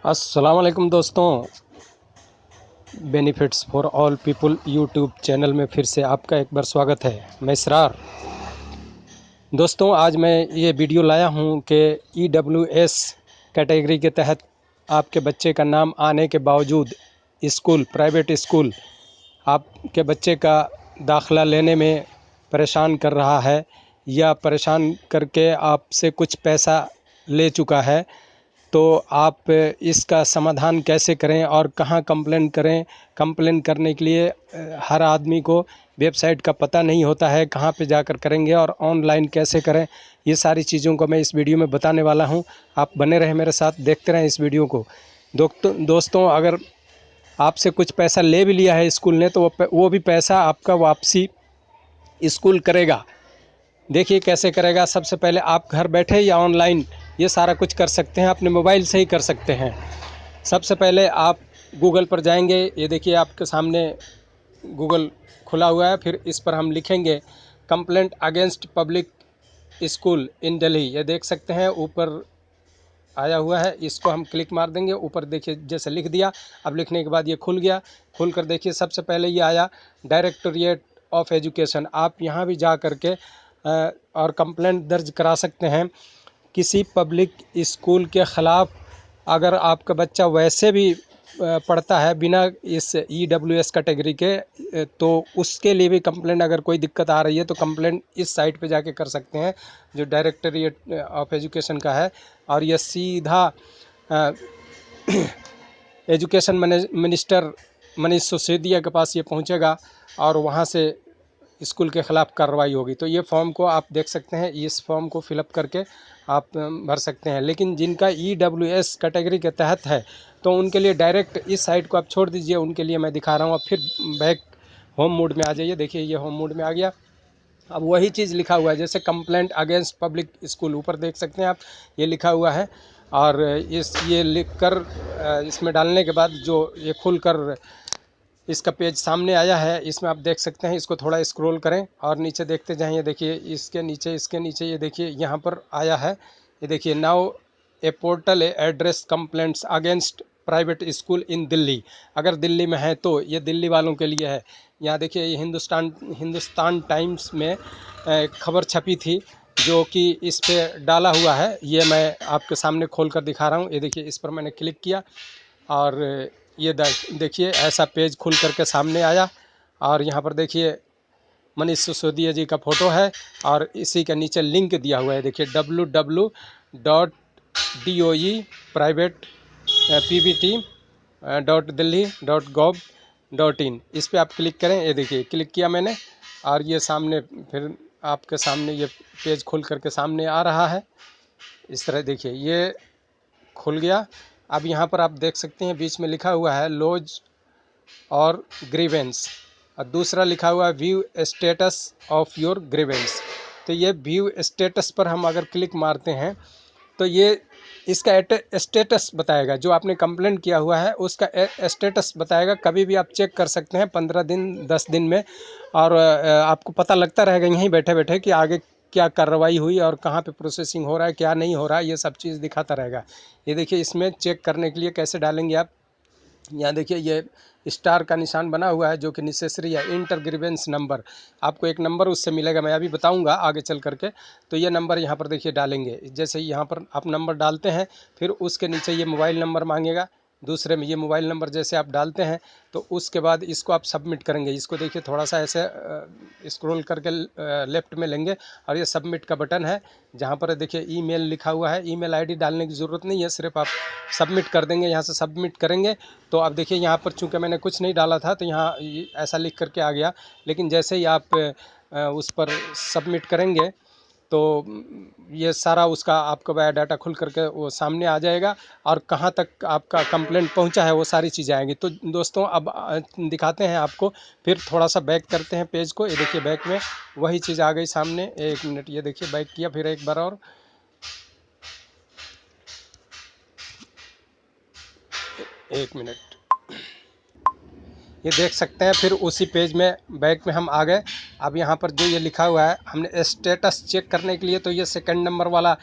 अस्सलाम वालेकुम दोस्तों। Benefits for all people YouTube channel में फिर से आपका एक बार स्वागत है। मैं इसरार। दोस्तों, आज मैं ये वीडियो लाया हूँ कि EWS कैटेगरी के तहत आपके बच्चे का नाम आने के बावजूद स्कूल, प्राइवेट स्कूल आपके बच्चे का दाखिला लेने में परेशान कर रहा है या परेशान करके आपसे कुछ पैसा ले चुका है, तो आप इसका समाधान कैसे करें और कहाँ कंप्लेंट करें। कंप्लेंट करने के लिए हर आदमी को वेबसाइट का पता नहीं होता है, कहाँ पे जाकर करेंगे और ऑनलाइन कैसे करें। ये सारी चीज़ों को मैं इस वीडियो में बताने वाला हूँ। आप बने रहें मेरे साथ, देखते रहें इस वीडियो को। दोस्तों, अगर आपसे कुछ पैसा ले भी लिया है स्कूल ने, तो वो भी पैसा आपका वापसी स्कूल करेगा। देखिए कैसे करेगा। सबसे पहले आप घर बैठे या ऑनलाइन ये सारा कुछ कर सकते हैं, अपने मोबाइल से ही कर सकते हैं। सबसे पहले आप गूगल पर जाएंगे। ये देखिए आपके सामने गूगल खुला हुआ है। फिर इस पर हम लिखेंगे कंप्लेंट अगेंस्ट पब्लिक स्कूल इन दिल्ली। ये देख सकते हैं ऊपर आया हुआ है, इसको हम क्लिक मार देंगे। ऊपर देखिए जैसे लिख दिया। अब लिखने के बाद ये खुल गया। खुल कर देखिए सबसे पहले ये आया डायरेक्टोरेट ऑफ एजुकेशन। आप यहाँ भी जा कर के और कंप्लेंट दर्ज करा सकते हैं किसी पब्लिक स्कूल के ख़िलाफ़। अगर आपका बच्चा वैसे भी पढ़ता है बिना इस EWS कैटेगरी के, तो उसके लिए भी कंप्लेंट, अगर कोई दिक्कत आ रही है तो कंप्लेंट इस साइट पे जाके कर सकते हैं जो डायरेक्टोरेट ऑफ एजुकेशन का है। और यह सीधा एजुकेशन मिनिस्टर मनीष सिसोदिया के पास ये पहुंचेगा और वहां से स्कूल के ख़िलाफ़ कार्रवाई होगी। तो ये फॉर्म को आप देख सकते हैं, इस फॉर्म को फिलअप करके आप भर सकते हैं। लेकिन जिनका EWS कैटेगरी के तहत है तो उनके लिए डायरेक्ट इस साइट को आप छोड़ दीजिए। उनके लिए मैं दिखा रहा हूँ। अब फिर बैक होम मोड में आ जाइए। देखिए ये होम मोड में आ गया। अब वही चीज़ लिखा हुआ है जैसे कंप्लेंट अगेंस्ट पब्लिक स्कूल, ऊपर देख सकते हैं आप, ये लिखा हुआ है। और ये लिख कर इसमें डालने के बाद जो ये खुल कर इसका पेज सामने आया है, इसमें आप देख सकते हैं। इसको थोड़ा स्क्रॉल करें और नीचे देखते जाएं। देखिए इसके नीचे ये देखिए यहाँ पर आया है। ये देखिए नाउ ए portal address complaints against private school इन दिल्ली। अगर दिल्ली में है तो ये दिल्ली वालों के लिए है। यहाँ देखिए ये हिंदुस्तान टाइम्स में खबर छपी थी जो कि इस पे डाला हुआ है। ये मैं आपके सामने खोल कर दिखा रहा हूँ। ये देखिए इस पर मैंने क्लिक किया और ये देखिए ऐसा पेज खुल करके सामने आया। और यहाँ पर देखिए मनीष सिसोदिया जी का फ़ोटो है और इसी के नीचे लिंक दिया हुआ है। देखिए www.doe.pbt.delhi.gov.in, इस पर आप क्लिक करें। ये देखिए क्लिक किया मैंने और ये सामने फिर आपके सामने ये पेज खुल करके सामने आ रहा है। इस तरह देखिए ये खुल गया। अब यहाँ पर आप देख सकते हैं बीच में लिखा हुआ है लॉज और ग्रीवेंस, और दूसरा लिखा हुआ है view status of your grievance. तो ये व्यू स्टेटस पर हम अगर क्लिक मारते हैं तो ये इसका स्टेटस बताएगा। जो आपने कंप्लेंट किया हुआ है उसका स्टेटस बताएगा। कभी भी आप चेक कर सकते हैं 15 दिन 10 दिन में, और आपको पता लगता रहेगा यहीं बैठे बैठे कि आगे क्या कार्रवाई हुई और कहाँ पे प्रोसेसिंग हो रहा है, क्या नहीं हो रहा है, ये सब चीज़ दिखाता रहेगा। ये देखिए इसमें चेक करने के लिए कैसे डालेंगे आप। यहाँ देखिए ये स्टार का निशान बना हुआ है जो कि नेसेसरी है। इंटर ग्रीवेंस नंबर, आपको एक नंबर उससे मिलेगा, मैं अभी बताऊंगा आगे चल करके। तो ये नंबर यहाँ पर देखिए डालेंगे। जैसे यहाँ पर आप नंबर डालते हैं, फिर उसके नीचे ये मोबाइल नंबर मांगेगा। दूसरे में ये मोबाइल नंबर जैसे आप डालते हैं तो उसके बाद इसको आप सबमिट करेंगे। इसको देखिए थोड़ा सा ऐसे स्क्रॉल करके लेफ़्ट में लेंगे और ये सबमिट का बटन है जहाँ पर देखिए ईमेल लिखा हुआ है। ईमेल आईडी डालने की ज़रूरत नहीं है, सिर्फ आप सबमिट कर देंगे। यहाँ से सबमिट करेंगे तो अब देखिए यहाँ पर चूँकि मैंने कुछ नहीं डाला था तो यहाँ ऐसा लिख करके आ गया। लेकिन जैसे ही आप उस पर सबमिट करेंगे तो ये सारा उसका आपका बायोडाटा खुल करके वो सामने आ जाएगा और कहाँ तक आपका कंप्लेंट पहुंचा है वो सारी चीज़ें आएंगी। तो दोस्तों अब दिखाते हैं आपको। फिर थोड़ा सा बैक करते हैं पेज को। ये देखिए बैक में वही चीज़ आ गई सामने। एक मिनट, ये देखिए बैक किया फिर एक बार और। एक मिनट, ये देख सकते हैं। फिर उसी पेज में बैक में हम आ गए। अब यहाँ पर जो ये लिखा हुआ है, हमने स्टेटस चेक करने के लिए तो ये सेकंड नंबर वाला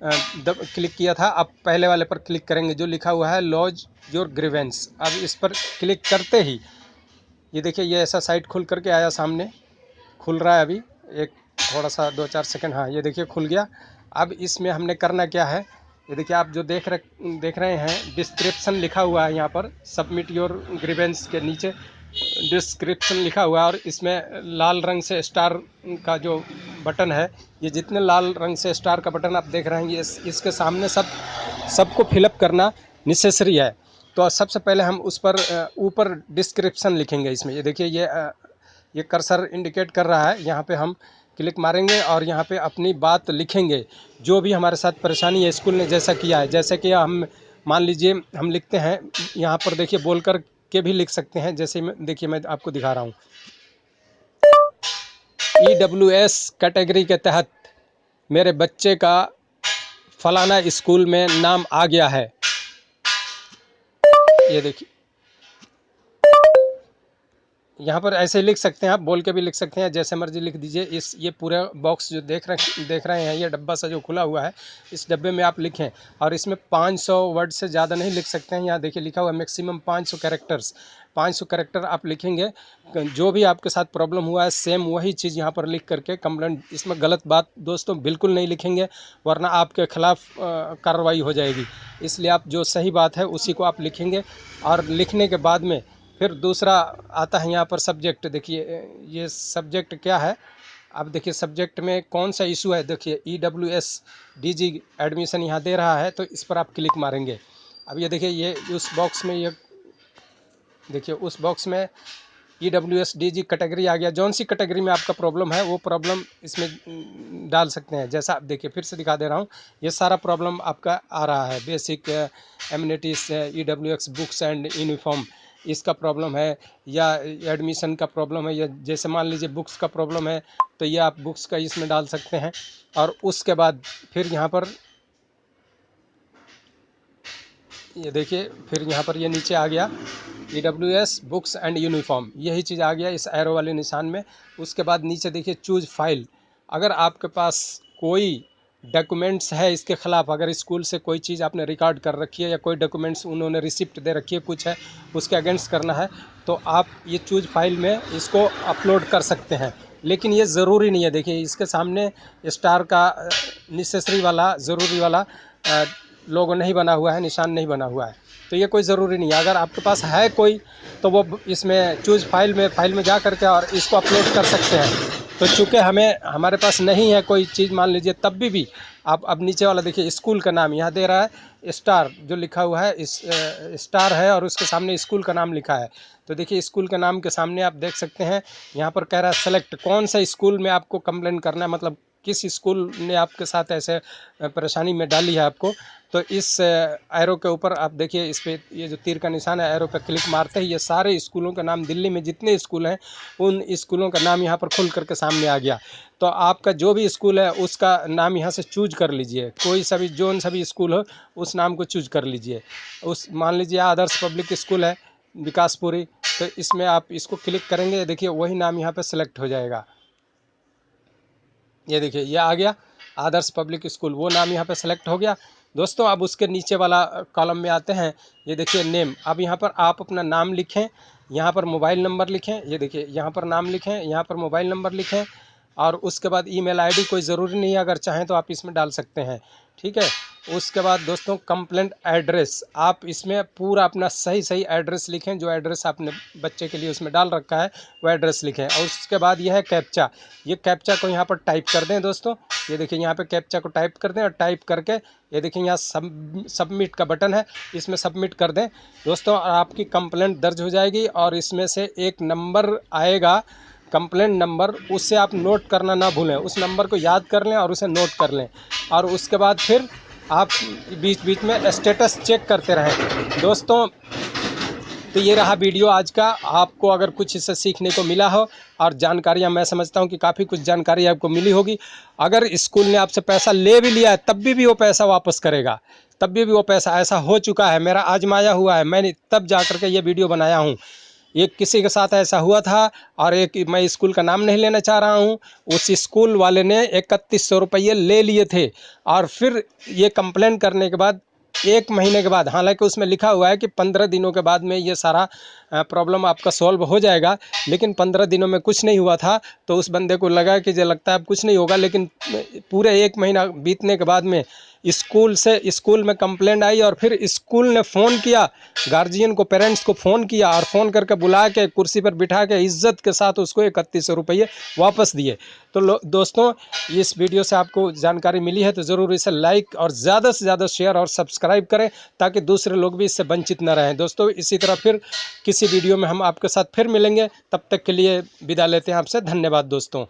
क्लिक किया था। अब पहले वाले पर क्लिक करेंगे जो लिखा हुआ है लॉज योर ग्रीवेंस। अब इस पर क्लिक करते ही ये देखिए ये ऐसा साइट खुल करके आया सामने, खुल रहा है अभी, एक थोड़ा सा 2-4 सेकंड। हाँ, ये देखिए खुल गया। अब इसमें हमने करना क्या है, ये देखिए आप जो देख रहे हैं डिस्क्रिप्शन लिखा हुआ है यहाँ पर, सबमिट योर ग्रीवेंस के नीचे डिस्क्रिप्शन लिखा हुआ है, और इसमें लाल रंग से स्टार का जो बटन है, ये जितने लाल रंग से स्टार का बटन आप देख रहे हैं, ये इसके सामने सबको फिलअप करना नेसेसरी है। तो सबसे पहले हम उस पर ऊपर डिस्क्रिप्शन लिखेंगे इसमें। ये देखिए ये कर्सर इंडिकेट कर रहा है, यहाँ पे हम क्लिक मारेंगे और यहाँ पे अपनी बात लिखेंगे, जो भी हमारे साथ परेशानी है स्कूल ने जैसा किया है। जैसे कि हम मान लीजिए हम लिखते हैं यहाँ पर, देखिए बोल कर के भी लिख सकते हैं। जैसे देखिए मैं आपको दिखा रहा हूँ, EWS कैटेगरी के तहत मेरे बच्चे का फलाना स्कूल में नाम आ गया है। ये देखिए यहाँ पर ऐसे लिख सकते हैं, आप बोल के भी लिख सकते हैं, जैसे मर्जी लिख दीजिए। ये पूरा बॉक्स जो देख रहे हैं, ये डब्बा सा जो खुला हुआ है, इस डब्बे में आप लिखें। और इसमें 500 वर्ड से ज़्यादा नहीं लिख सकते हैं। यहाँ देखिए लिखा हुआ है मैक्सिमम 500 कैरेक्टर्स। 500 कैरेक्टर आप लिखेंगे। जो भी आपके साथ प्रॉब्लम हुआ है सेम वही चीज़ यहाँ पर लिख करके कंप्लेंट, इसमें गलत बात दोस्तों बिल्कुल नहीं लिखेंगे, वरना आपके खिलाफ़ कार्रवाई हो जाएगी। इसलिए आप जो सही बात है उसी को आप लिखेंगे। और लिखने के बाद में फिर दूसरा आता है यहाँ पर सब्जेक्ट। देखिए ये सब्जेक्ट क्या है, अब देखिए सब्जेक्ट में कौन सा इशू है। देखिए EWS DG एडमिशन यहाँ दे रहा है, तो इस पर आप क्लिक मारेंगे। अब ये देखिए ये उस बॉक्स में, ये देखिए उस बॉक्स में EWS DG कैटेगरी आ गया। जौन सी कैटेगरी में आपका प्रॉब्लम है वो प्रॉब्लम इसमें डाल सकते हैं। जैसा आप देखिए फिर से दिखा दे रहा हूँ, ये सारा प्रॉब्लम आपका आ रहा है। Basic amenities, EWS books and uniform, इसका प्रॉब्लम है, या एडमिशन का प्रॉब्लम है, या जैसे मान लीजिए बुक्स का प्रॉब्लम है, तो ये आप बुक्स का इसमें डाल सकते हैं। और उसके बाद फिर यहाँ पर ये देखिए फिर यहाँ पर ये नीचे आ गया EWS बुक्स एंड यूनिफॉर्म, यही चीज़ आ गया इस एरो वाले निशान में। उसके बाद नीचे देखिए चूज फाइल। अगर आपके पास कोई डॉक्यूमेंट्स है इसके ख़िलाफ़, अगर स्कूल से कोई चीज़ आपने रिकॉर्ड कर रखी है या कोई डॉक्यूमेंट्स उन्होंने रिसिप्ट दे रखी है, कुछ है उसके अगेंस्ट करना है, तो आप ये चूज फाइल में इसको अपलोड कर सकते हैं। लेकिन ये ज़रूरी नहीं है। देखिए इसके सामने स्टार का नेसेसरी वाला, ज़रूरी वाला लोगो नहीं बना हुआ है, निशान नहीं बना हुआ है, तो ये कोई ज़रूरी नहीं है। अगर आपके पास है कोई, तो वो इसमें चूज़ फाइल में जा करके और इसको अपलोड कर सकते हैं। तो चूँकि हमारे पास नहीं है कोई चीज़ मान लीजिए, तब भी आप अब नीचे वाला देखिए स्कूल का नाम यहाँ दे रहा है, स्टार जो लिखा हुआ है, इस स्टार है और उसके सामने स्कूल का नाम लिखा है। तो देखिए स्कूल के नाम के सामने आप देख सकते हैं यहाँ पर कह रहा है सेलेक्ट, कौन सा स्कूल में आपको कंप्लेंट करना है, मतलब किस स्कूल ने आपके साथ ऐसे परेशानी में डाली है आपको। तो इस एरो के ऊपर आप देखिए, इस पे ये जो तीर का निशान है, एरो पे क्लिक मारते ही ये सारे स्कूलों का नाम, दिल्ली में जितने स्कूल हैं उन स्कूलों का नाम यहाँ पर खुल करके सामने आ गया। तो आपका जो भी स्कूल है उसका नाम यहाँ से चूज कर लीजिए, कोई सा भी जोन सा भी स्कूल हो उस नाम को चूज कर लीजिए। उस मान लीजिए आदर्श पब्लिक स्कूल है विकासपुरी, तो इसमें आप इसको क्लिक करेंगे, देखिए वही नाम यहाँ पे सेलेक्ट हो जाएगा। ये देखिए ये आ गया आदर्श पब्लिक स्कूल, वो नाम यहाँ पे सेलेक्ट हो गया दोस्तों। अब उसके नीचे वाला कॉलम में आते हैं, ये देखिए नेम। अब यहाँ पर आप अपना नाम लिखें, यहाँ पर मोबाइल नंबर लिखें, ये देखिए यहाँ पर नाम लिखें, यहाँ पर मोबाइल नंबर लिखें, और उसके बाद ईमेल आईडी कोई ज़रूरी नहीं है, अगर चाहें तो आप इसमें डाल सकते हैं, ठीक है। उसके बाद दोस्तों कंप्लेंट एड्रेस, आप इसमें पूरा अपना सही एड्रेस लिखें, जो एड्रेस आपने बच्चे के लिए उसमें डाल रखा है वो एड्रेस लिखें। और उसके बाद यह है कैप्चा, ये कैप्चा को यहाँ पर टाइप कर दें दोस्तों। ये देखिए यहाँ पे कैप्चा को टाइप कर दें, और टाइप करके ये देखिए यहाँ सबमिट का बटन है, इसमें सबमिट कर दें दोस्तों, और आपकी कंप्लेंट दर्ज हो जाएगी। और इसमें से एक नंबर आएगा कंप्लेंट नंबर, उससे आप नोट करना ना भूलें, उस नंबर को याद कर लें और उसे नोट कर लें। और उसके बाद फिर आप बीच बीच में स्टेटस चेक करते रहें दोस्तों। तो ये रहा वीडियो आज का। आपको अगर कुछ इससे सीखने को मिला हो और जानकारियाँ, मैं समझता हूँ कि काफ़ी कुछ जानकारी आपको मिली होगी। अगर स्कूल ने आपसे पैसा ले भी लिया है तब भी वो पैसा वापस करेगा, तब भी वो पैसा, ऐसा हो चुका है, मेरा आजमाया हुआ है, मैंने तब जा कर के ये वीडियो बनाया हूँ। एक किसी के साथ ऐसा हुआ था, और एक, मैं स्कूल का नाम नहीं लेना चाह रहा हूँ, उस स्कूल वाले ने 3100 रुपये ले लिए थे। और फिर ये कंप्लेन करने के बाद 1 महीने के बाद, हालांकि उसमें लिखा हुआ है कि 15 दिनों के बाद में ये सारा प्रॉब्लम आपका सॉल्व हो जाएगा, लेकिन 15 दिनों में कुछ नहीं हुआ था। तो उस बंदे को लगा कि जो लगता है अब कुछ नहीं होगा, लेकिन पूरे 1 महीना बीतने के बाद में स्कूल में कंप्लेंट आई, और फिर स्कूल ने फ़ोन किया गार्जियन को, पेरेंट्स को फ़ोन किया, और फ़ोन करके बुला के कुर्सी पर बिठा के इज्जत के साथ उसको 3100 रुपये वापस दिए। तो दोस्तों, इस वीडियो से आपको जानकारी मिली है तो ज़रूर इसे लाइक और ज़्यादा से ज़्यादा शेयर और सब्सक्राइब करें, ताकि दूसरे लोग भी इससे वंचित न रहें। दोस्तों, इसी तरह फिर किसी वीडियो में हम आपके साथ फिर मिलेंगे, तब तक के लिए विदा लेते हैं आपसे। धन्यवाद दोस्तों।